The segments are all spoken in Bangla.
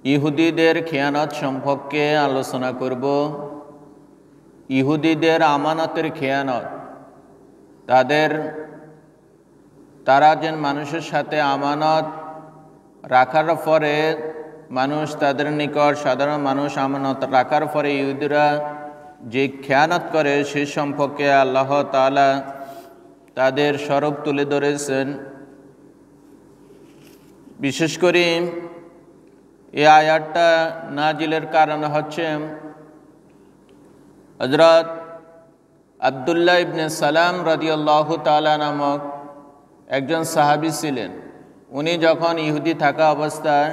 ইহুদিদের খেয়ানত সম্পর্কে আলোচনা করব। ইহুদিদের আমানতের খেয়ানত, তারা যেন মানুষের সাথে আমানত রাখার পরে মানুষ তাদের নিকট, সাধারণ মানুষ আমানত রাখার পরে ইহুদিরা যে খেয়ানত করে সে সম্পর্কে আল্লাহ তাআলা তাদের স্বরূপ তুলে ধরেছেন। বিশেষ করে এই আয়াতটা নাজিলের কারণ হচ্ছে হযরত আব্দুল্লাহ ইবনে সালাম রাদিয়াল্লাহু তাআলা নামক একজন সাহাবী ছিলেন। উনি যখন ইহুদি থাকা অবস্থায়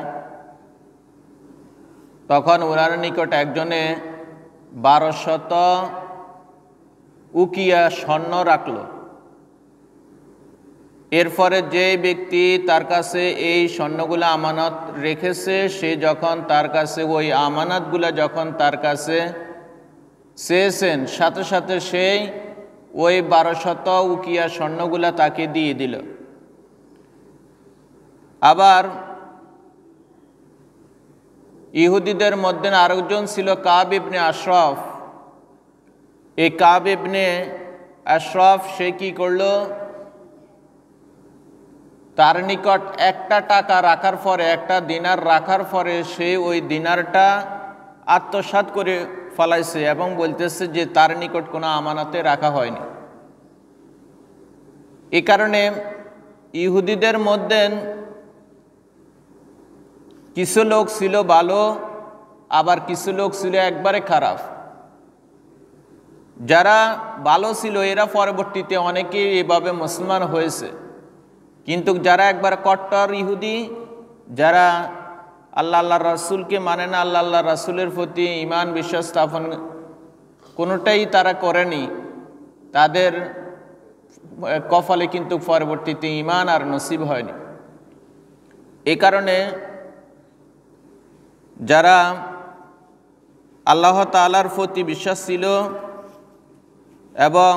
তখন ওনার নিকট একজনে 1200 উকিয়া স্বর্ণ রাখল। এরপরে যে ব্যক্তি তার কাছে এই স্বর্ণগুলো আমানত রেখেছে, সে যখন তার কাছে ওই আমানতগুলো যখন তার কাছে চেয়েছেন, সাথে সাথে সেই ওই 1200 উকিয়া স্বর্ণগুলা তাকে দিয়ে দিল। আবার ইহুদিদের মধ্যে আরেকজন ছিল কাব ইবনে আশরাফ। এই কাব ইবনে আশরাফ সে কি করলো, তার নিকট একটা টাকা রাখার পরে, একটা দিনার রাখার পরে সে ওই দিনারটা আত্মসাৎ করে ফেলাইছে এবং বলতেছে যে তার নিকট কোনো আমানতে রাখা হয়নি। এই কারণে ইহুদিদের মধ্যে কিছু লোক ছিল ভালো, আবার কিছু লোক ছিল একবারে খারাপ। যারা ভালো ছিল এরা পরবর্তীতে অনেকেই এভাবে মুসলমান হয়েছে, কিন্তু যারা একবার কট্টর ইহুদি, যারা আল্লাহ রাসূলকে মানে না, আল্লাহ রাসূলের প্রতি ঈমান বিশ্বাস স্থাপন কোনোটাই তারা করেনি, তাদের কপালে কিন্তু পরবর্তীতে ঈমান আর নসিব হয়নি। এই কারণে যারা আল্লাহ তাআলার প্রতি বিশ্বাস ছিল এবং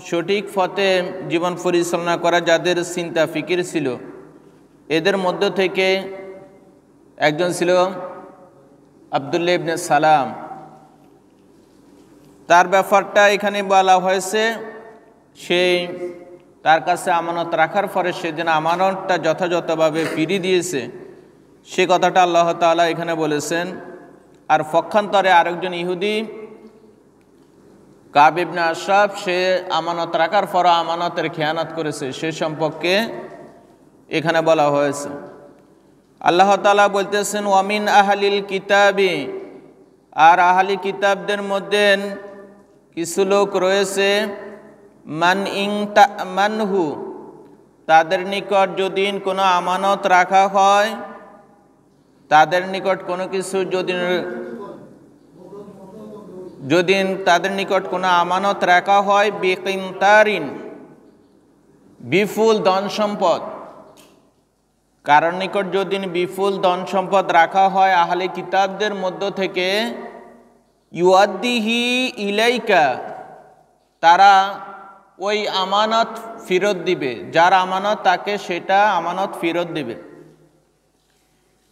সঠিক পথে জীবন পরিচালনা করা যাদের চিন্তা ফিকির ছিল, এদের মধ্য থেকে একজন ছিল আব্দুল্লাহ ইবনে সালাম। তার ব্যাপারটা এখানে বলা হয়েছে, তার কাছে আমানত রাখার পরে সে যেন আমানতটা যথাযথভাবে ফিরিয়ে দিয়েছে, সে কথাটা আল্লাহ তাআলা এখানে বলেছেন। আর পক্ষান্তরে আরেকজন ইহুদি কাব ইবনে আশরাফ, সে আমানত রাখার পর আমানতের খেয়ানত করেছে, সে সম্পর্কে এখানে বলা হয়েছে। আল্লাহ তাআলা বলতেছেন ওয়ামিন আহলিল কিতাবি, আর আহলি কিতাবদের মধ্যে কিছু লোক রয়েছে, মান ইন তা'মানহু, তাদের নিকট যদি কোনো আমানত রাখা হয়, তাদের নিকট কোনো কিছু যদি তাদের নিকট কোনো আমানত রাখা হয়, বিকিনতারিন, বিপুল ধন সম্পদ, কারণ নিকট যদি বিপুল ধন সম্পদ রাখা হয় আহলে কিতাবদের মধ্য থেকে, ইউআদ্দিহি ইলাইকা, তারা ওই আমানত ফেরত দিবে, যার আমানত তাকে সেটা আমানত ফেরত দিবে।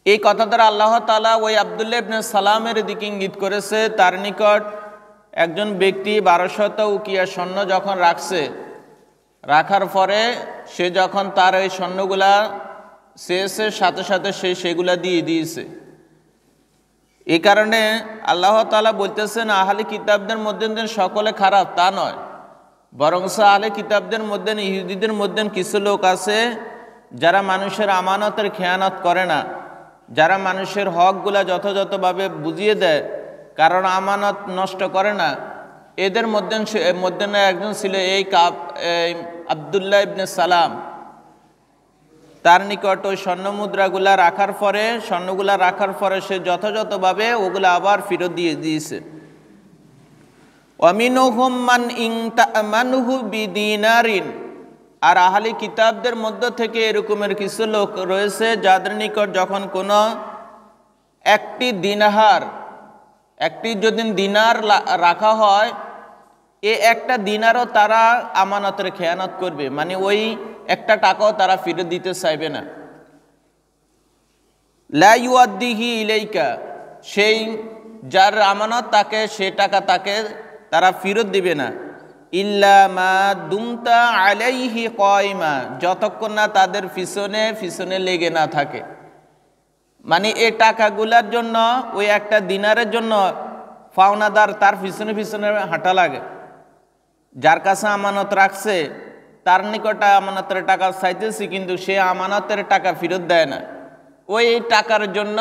এই কথা দ্বারা আল্লাহ তাআলা ওই আব্দুল্লাহ ইবনে সালামের দিকে ইঙ্গিত করেছে। তার নিকট একজন ব্যক্তি 1200 উকিয়া স্বর্ণ যখন রাখছে, রাখার পরে সে যখন তার ওই স্বর্ণগুলা চেয়েছে, সাথে সাথে সে সেগুলা দিয়ে দিয়েছে। এই কারণে আল্লাহ তাআলা বলতেছেন আহলে কিতাবদের মধ্যে সকলে খারাপ তা নয়, বরং আহলে কিতাবদের মধ্যে ইহুদিদের মধ্যে কিছু লোক আছে যারা মানুষের আমানতের খেয়ানত করে না, যারা মানুষের হকগুলা যথাযথভাবে বুঝিয়ে দেয়, কারণ আমানত নষ্ট করে না। এদের মধ্যে একজন ছিল এই আব্দুল্লাহ ইবনে সালাম। তার নিকট ওই স্বর্ণমুদ্রাগুলা রাখার পরে সে যথাযথভাবে ওগুলা আবার ফেরত দিয়ে দিয়েছে। ওয়ামিনহুম মান ইন তা'মানহু বিদিনারিন, আর আহলি কিতাবদের মধ্য থেকে এরকমের কিছু লোক রয়েছে যাদের নিকট যখন কোনো একটি যদি দিনার রাখা হয়, এই একটা দিনারও তারা আমানতের খেয়ানত করবে, মানে ওই একটা টাকাও তারা ফেরত দিতে চাইবে না। লা ইউআদ্দিহি ইলাইকা, সেই যার আমানত তাকে সে টাকা তাকে তারা ফেরত দিবে না। ইল্লা মা দুমতা আলাইহি কায়মা, যতক্ষণ না তাদের পিছনে লেগে না থাকে। মানে এই টাকাগুলার জন্য ওই একটা দিনারের জন্য পাওনাদার তার পিছনে হাঁটা লাগে। যার কাছে আমানত রাখছে তার নিকটে আমানতের টাকা চাইতেছি, কিন্তু সে আমানতের টাকা ফেরত দেয় না। ওই টাকার জন্য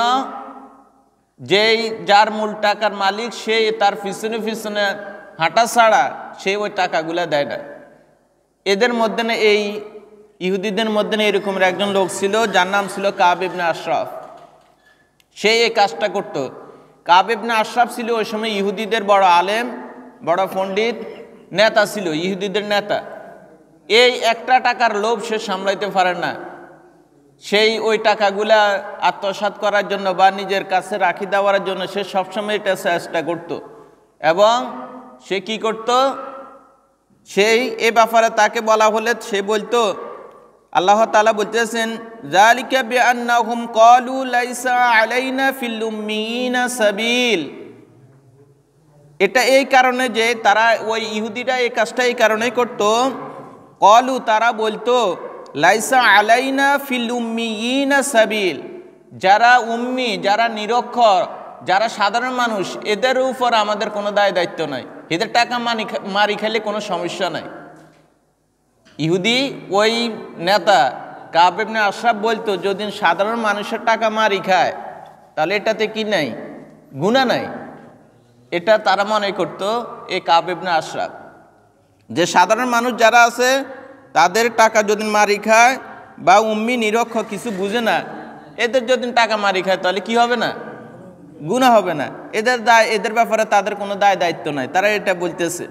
যেই যার মূল টাকার মালিক সে তার পিছনে হাঁটা ছাড়া সে ওই টাকাগুলা দেয় না। এদের মধ্যে না, এই ইহুদিদের মধ্যে না এরকম একজন লোক ছিল যার নাম ছিল কাব ইবনে আশরাফ। সে এই কাজটা করত। কাব ইবনে আশরাফ ছিল ওই সময় ইহুদিদের বড় আলেম, বড় পণ্ডিত, নেতা ছিল, ইহুদিদের নেতা। এই একটা টাকার লোভ সে সামলাইতে পারে না। সেই ওই টাকাগুলা আত্মসাৎ করার জন্য বা নিজের কাছে রাখি দেওয়ার জন্য সে সবসময় এটা চেষ্টা করত। এবং সে কি করত, সেই এ ব্যাপারে তাকে বলা হলে সে বলতো, আল্লাহ তাআলা বলতেছেন, যালিকা বিআন্নাহুম ক্বালু লাইসা আলাইনা ফিল উম্মিয়িনা সাবিল। এটা এই কারণে যে তারা ওই ইহুদিরা এই কাজটা এই কারণেই করত, ক্বালু তারা বলতো, লাইসা আলাইনা ফিল উম্মিয়িনা সাবিল, যারা উম্মি, যারা নিরক্ষর, যারা সাধারণ মানুষ, এদের উপর আমাদের কোনো দায় দায়িত্ব নাই, এদের টাকা মারি খেলে কোনো সমস্যা নাই। ইহুদি ওই নেতা কাব ইবনে আশরাফ বলতো, যদি সাধারণ মানুষের টাকা মারি খায় তাহলে এটাতে কি নাই, গুনাহ নাই। এটা তারা মনে করতো, এই কাব ইবনে আশরাফ, যে সাধারণ মানুষ যারা আছে তাদের টাকা যদি মারি খায় বা উম্মি নিরক্ষর কিছু বুঝে না, এদের যদি টাকা মারি খায় তাহলে কি হবে না, গুনাহ হবে না। এদের ব্যাপারে তাদের কোনো দায় দায়িত্ব নাই, তারা এটা বলতেছে।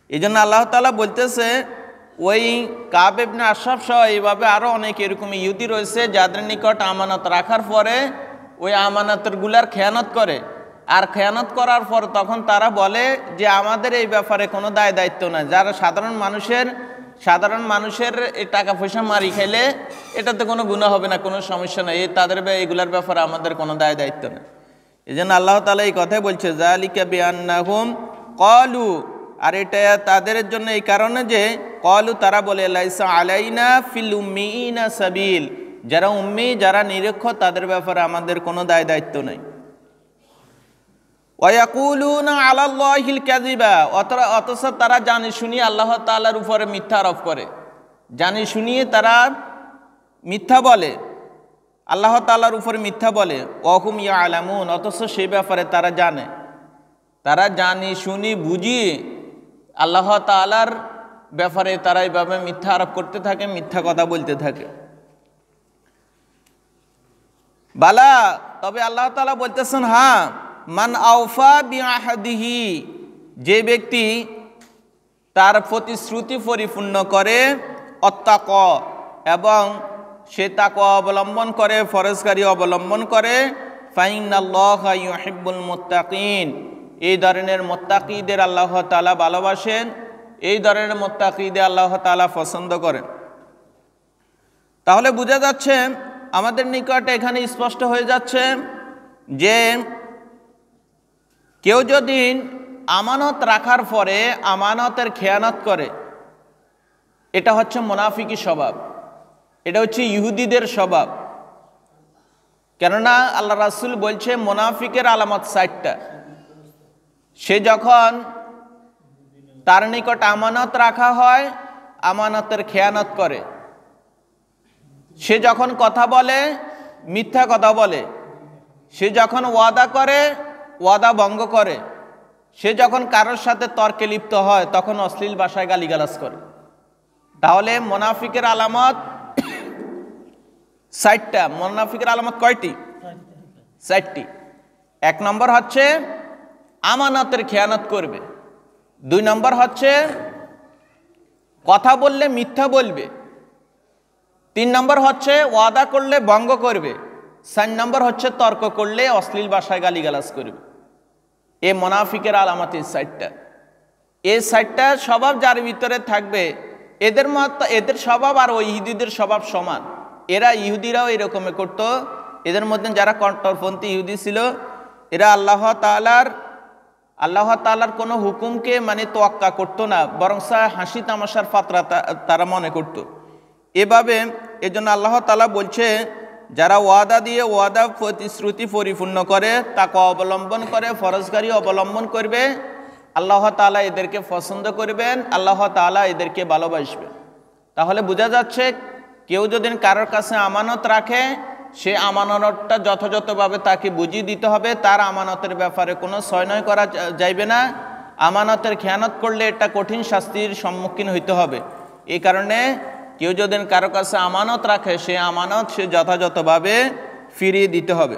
এই জন্য আল্লাহ তাআলা বলতেছে, ওই কাব ইবনে আশরাফ সহ এইভাবে আরও অনেক এরকম ইহুদি রয়েছে যাদের নিকট আমানত রাখার পরে ওই আমানতের গুলার খেয়ানত করে। আর খেয়ানত করার পর তখন তারা বলে যে আমাদের এই ব্যাপারে কোনো দায় দায়িত্ব নাই। যারা সাধারণ মানুষের এই টাকা পয়সা মারি খাইলে এটাতে কোনো গুনাহ হবে না, কোনো সমস্যা নেই, তাদের এগুলার ব্যাপারে আমাদের কোনো দায় দায়িত্ব নেই। এই জন্য আল্লাহ তাআলা এই কথাই বলছে, যালিকা বিআন্নাহুম ক্বালু, আর এটা তাদের জন্য এই কারণে যে ক্বালু তারা বলে, লাইসা আলাইনা ফিল উম্মিয়িনা সাবিল, যারা উম্মি, যারা নিরক্ষর, তাদের ব্যাপারে আমাদের কোনো দায় দায়িত্ব নেই। ওয়ায়াকুলুনা আলাল্লাহিল কাযিবা, অথচ তারা জানি শুনিয়ে আল্লাহ তাআলার উপরে মিথ্যা আরোপ করে, জানি শুনিয়ে তারা মিথ্যা বলে, আল্লাহ তাআলার উপরে মিথ্যা বলে। ওয়াহুম ইয়ালামুন, অথচ সেই ব্যাপারে তারা জানে, তারা জানি শুনি বুঝি আল্লাহ তাআলার ব্যাপারে তারা এইভাবে মিথ্যা আরোপ করতে থাকে, মিথ্যা কথা বলতে থাকে। বালা, তবে আল্লাহ তাআলা বলতেছেন, হ্যাঁ, মান আওফা বিআহদিহি, যে ব্যক্তি তার প্রতিশ্রুতি পরিপূর্ণ করে, অত্তাক, এবং সে তাকওয়া অবলম্বন করে, ফরজকারী অবলম্বন করে, ফাইনাল্লাহা ইউহিব্বুল মুত্তাকিন, এই ধরনের মুত্তাকিদের আল্লাহ তাআলা ভালোবাসেন, এই ধরনের মুত্তাকিদের আল্লাহ তাআলা পছন্দ করেন। তাহলে বোঝা যাচ্ছে, আমাদের নিকট এখানে স্পষ্ট হয়ে যাচ্ছে যে কেউ যদি আমানত রাখার পরে আমানতের খেয়ানত করে, এটা হচ্ছে মুনাফিকি স্বভাব, এটা হচ্ছে ইহুদিদের স্বভাব। কেননা আল্লাহ রাসূল বলছে মুনাফিকের আলামত 60টা। সে যখন তার নিকট আমানত রাখা হয় আমানতের খেয়ানত করে, সে যখন কথা বলে মিথ্যা কথা বলে, সে যখন ওয়াদা করে ওয়াদা ভঙ্গ করে, সে যখন কারোর সাথে তর্কে লিপ্ত হয় তখন অশ্লীল ভাষায় গালিগালাজ করে। তাহলে মুনাফিকের আলামত 60টা। মুনাফিকের আলামত কয়টি? 4টি। 1 নম্বর হচ্ছে আমানতের খেয়ানত করবে, 2 নম্বর হচ্ছে কথা বললে মিথ্যা বলবে, 3 নম্বর হচ্ছে ওয়াদা করলে ভঙ্গ করবে, 4 নম্বর হচ্ছে তর্ক করলে অশ্লীল ভাষায় গালিগালাজ করবে। এই মুনাফিকের আলামত এই 4টা। এই 4টা স্বভাব যার ভিতরে থাকবে, এদের স্বভাব আর ওই ইহুদিদের স্বভাব সমান। এরা ইহুদিরাও এরকম করতো, এদের মধ্যে যারা কট্টরপন্থী ইহুদি ছিল, এরা আল্লাহ তাআলার কোনো হুকুমকে মানে তোয়াক্কা করতো না, বরং হাসি তামাশার পাত্রা তারা মনে করত। এভাবে এজন্য আল্লাহ তাআলা বলছে, যারা ওয়াদা দিয়ে ওয়াদা প্রতিশ্রুতি পরিপূর্ণ করে, তাকে অবলম্বন করে, ফরজগারি অবলম্বন করবে, আল্লাহ তাআলা এদেরকে পছন্দ করবেন, আল্লাহ তাআলা এদেরকে ভালোবাসবেন। তাহলে বোঝা যাচ্ছে, কেউ যদি কারোর কাছে আমানত রাখে, সে আমানতটা যথাযথভাবে তাকে বুঝিয়ে দিতে হবে। তার আমানতের ব্যাপারে কোনো ছয়নয় করা যাইবে না। আমানতের খেয়ানত করলে এটা কঠিন শাস্তির সম্মুখীন হইতে হবে। এই কারণে কেউ যদি কারো কাছে আমানত রাখে, সে আমানত সে যথাযথভাবে ফিরিয়ে দিতে হবে।